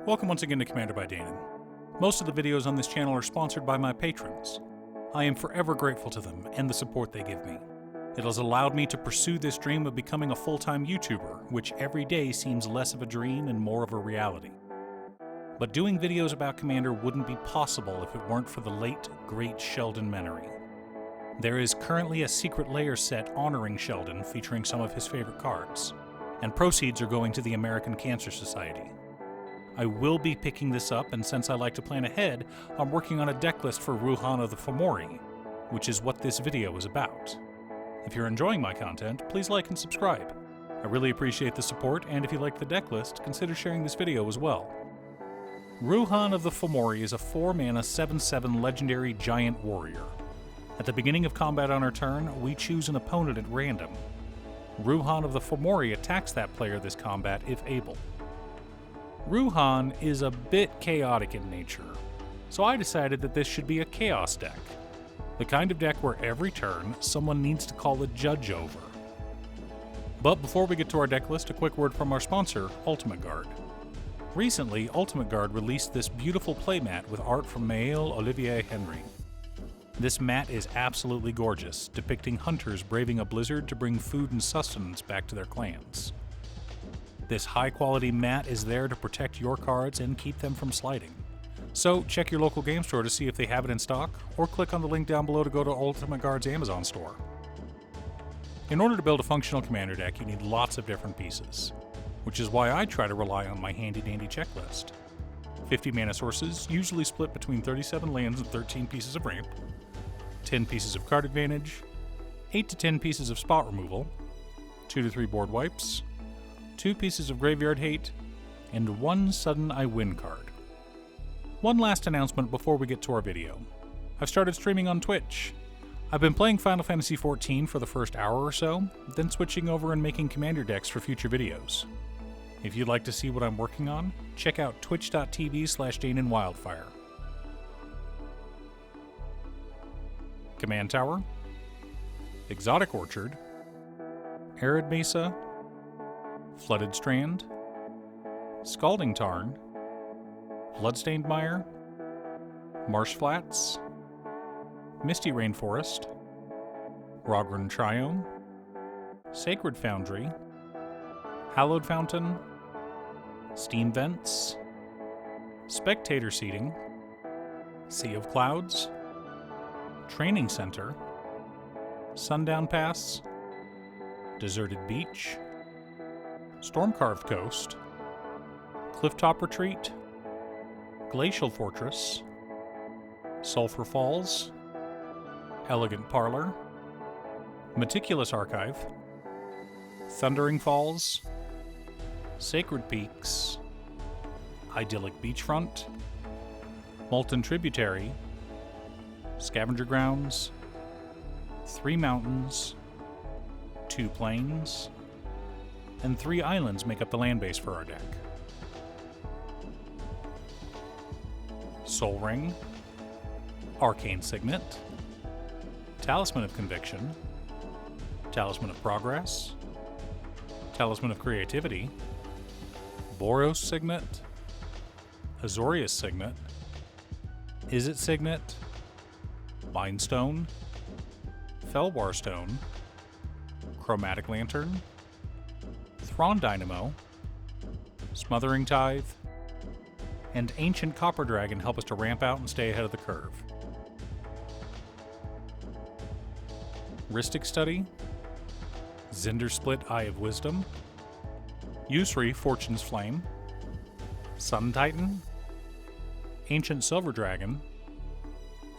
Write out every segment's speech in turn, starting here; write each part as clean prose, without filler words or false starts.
Welcome once again to Commander by Danon. Most of the videos on this channel are sponsored by my patrons. I am forever grateful to them and the support they give me. It has allowed me to pursue this dream of becoming a full-time YouTuber, which every day seems less of a dream and more of a reality. But doing videos about Commander wouldn't be possible if it weren't for the late, great Sheldon Menery. There is currently a secret layer set honoring Sheldon featuring some of his favorite cards, and proceeds are going to the American Cancer Society. I will be picking this up, and since I like to plan ahead, I'm working on a deck list for Ruhan of the Fomori, which is what this video is about. If you're enjoying my content, please like and subscribe. I really appreciate the support, and if you like the deck list, consider sharing this video as well. Ruhan of the Fomori is a 4-mana 7/7 legendary giant warrior. At the beginning of combat on our turn, we choose an opponent at random. Ruhan of the Fomori attacks that player this combat if able. Ruhan is a bit chaotic in nature, so I decided that this should be a chaos deck. The kind of deck where every turn, someone needs to call a judge over. But before we get to our deck list, a quick word from our sponsor, Ultimate Guard. Recently, Ultimate Guard released this beautiful playmat with art from Maël Olivier Henry. This mat is absolutely gorgeous, depicting hunters braving a blizzard to bring food and sustenance back to their clans. This high-quality mat is there to protect your cards and keep them from sliding. So check your local game store to see if they have it in stock, or click on the link down below to go to Ultimate Guard's Amazon store. In order to build a functional commander deck, you need lots of different pieces, which is why I try to rely on my handy-dandy checklist. 50 mana sources, usually split between 37 lands and 13 pieces of ramp, 10 pieces of card advantage, 8 to 10 pieces of spot removal, 2 to 3 board wipes, 2 pieces of graveyard hate, and 1 sudden I win card. One last announcement before we get to our video. I've started streaming on Twitch. I've been playing Final Fantasy XIV for the first hour or so, then switching over and making commander decks for future videos. If you'd like to see what I'm working on, check out twitch.tv/DanonWildfire. Command Tower, Exotic Orchard, Arid Mesa, Flooded Strand, Scalding Tarn, Bloodstained Mire, Marsh Flats, Misty Rainforest, Rogran Triome, Sacred Foundry, Hallowed Fountain, Steam Vents, Spectator Seating, Sea of Clouds, Training Center, Sundown Pass, Deserted Beach, Stormcarved Coast, Clifftop Retreat, Glacial Fortress, Sulphur Falls, Elegant Parlor, Meticulous Archive, Thundering Falls, Sacred Peaks, Idyllic Beachfront, Molten Tributary, Scavenger Grounds, 3 mountains, 2 plains, and 3 islands make up the land base for our deck. Soul Ring, Arcane Signet, Talisman of Conviction, Talisman of Progress, Talisman of Creativity, Boros Signet, Azorius Signet, Izzet Signet, Bindstone, Felwar Stone, Chromatic Lantern, Thrawn Dynamo, Smothering Tithe, and Ancient Copper Dragon help us to ramp out and stay ahead of the curve. Rhystic Study, Zyndersplit Eye of Wisdom, Usri Fortune's Flame, Sun Titan, Ancient Silver Dragon,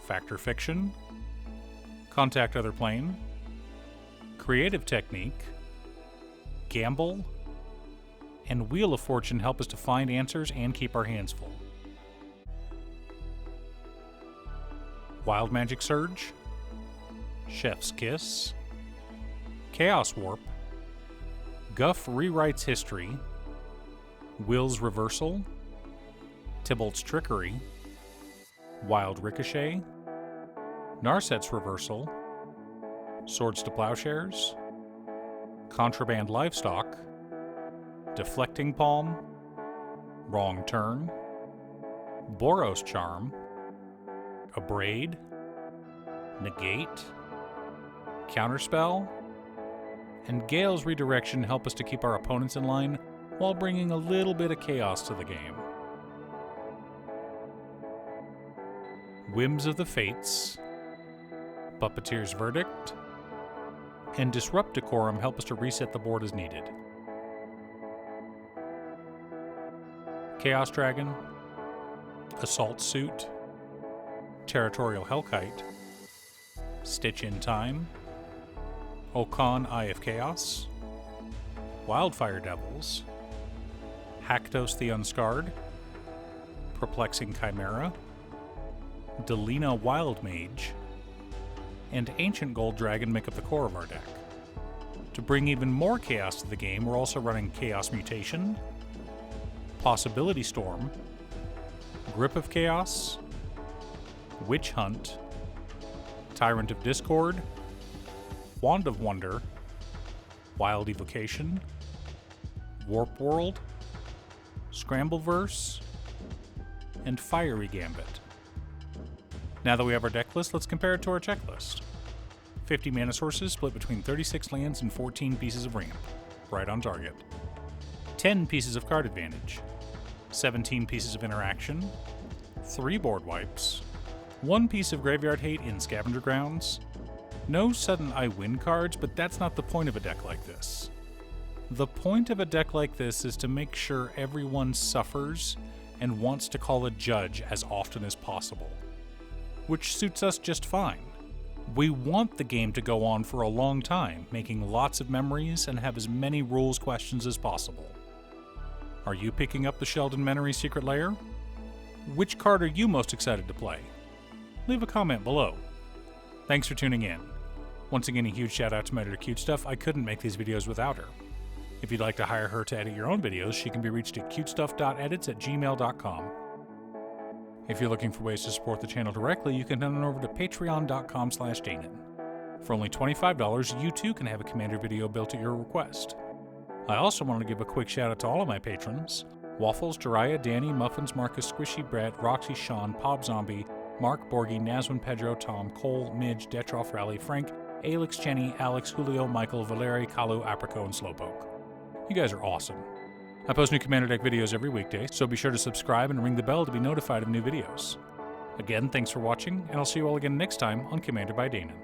Factor Fiction, Contact Other Plane, Creative Technique, Gamble, and Wheel of Fortune help us to find answers and keep our hands full. Wild Magic Surge, Chef's Kiss, Chaos Warp, Guff Rewrites History, Will's Reversal, Tybalt's Trickery, Wild Ricochet, Narset's Reversal, Swords to Plowshares, Contraband Livestock, Deflecting Palm, Wrong Turn, Boros Charm, Abrade, Negate, Counterspell, and Gale's Redirection help us to keep our opponents in line while bringing a little bit of chaos to the game. Whims of the Fates, Puppeteer's Verdict, and Disrupt Decorum help us to reset the board as needed. Chaos Dragon, Assault Suit, Territorial Hellkite, Stitch in Time, Okan Eye of Chaos, Wildfire Devils, Haktos the Unscarred, Perplexing Chimera, Delina Wild Mage, and Ancient Gold Dragon make up the core of our deck. To bring even more chaos to the game, we're also running Chaos Mutation, Possibility Storm, Grip of Chaos, Witch Hunt, Tyrant of Discord, Wand of Wonder, Wild Evocation, Warp World, Scrambleverse, and Fiery Gambit. Now that we have our deck list, let's compare it to our checklist. 50 mana sources split between 36 lands and 14 pieces of ramp, right on target. 10 pieces of card advantage, 17 pieces of interaction, 3 board wipes, 1 piece of graveyard hate in Scavenger Grounds, no sudden I win cards, but that's not the point of a deck like this. The point of a deck like this is to make sure everyone suffers and wants to call a judge as often as possible, which suits us just fine. We want the game to go on for a long time, making lots of memories and have as many rules questions as possible. Are you picking up the Sheldon Menery Secret Lair? Which card are you most excited to play? Leave a comment below. Thanks for tuning in. Once again, a huge shout out to my editor Cute Stuff. I couldn't make these videos without her. If you'd like to hire her to edit your own videos, she can be reached at cutestuff.edits at gmail.com. If you're looking for ways to support the channel directly, you can head on over to patreon.com/Danon. For only $25, you too can have a Commander video built at your request. I also want to give a quick shout out to all of my patrons: Waffles, Jiraiya, Danny, Muffins, Marcus, Squishy, Brett, Roxy, Sean, Pob Zombie, Mark, Borgie, Nazwin, Pedro, Tom, Cole, Midge, Detroff, Rally, Frank, Alex, Jenny, Alex, Julio, Michael, Valeri, Kalu, Aprico, and Slowpoke. You guys are awesome. I post new Commander Deck videos every weekday, so be sure to subscribe and ring the bell to be notified of new videos. Again, thanks for watching, and I'll see you all again next time on Commander by Danon.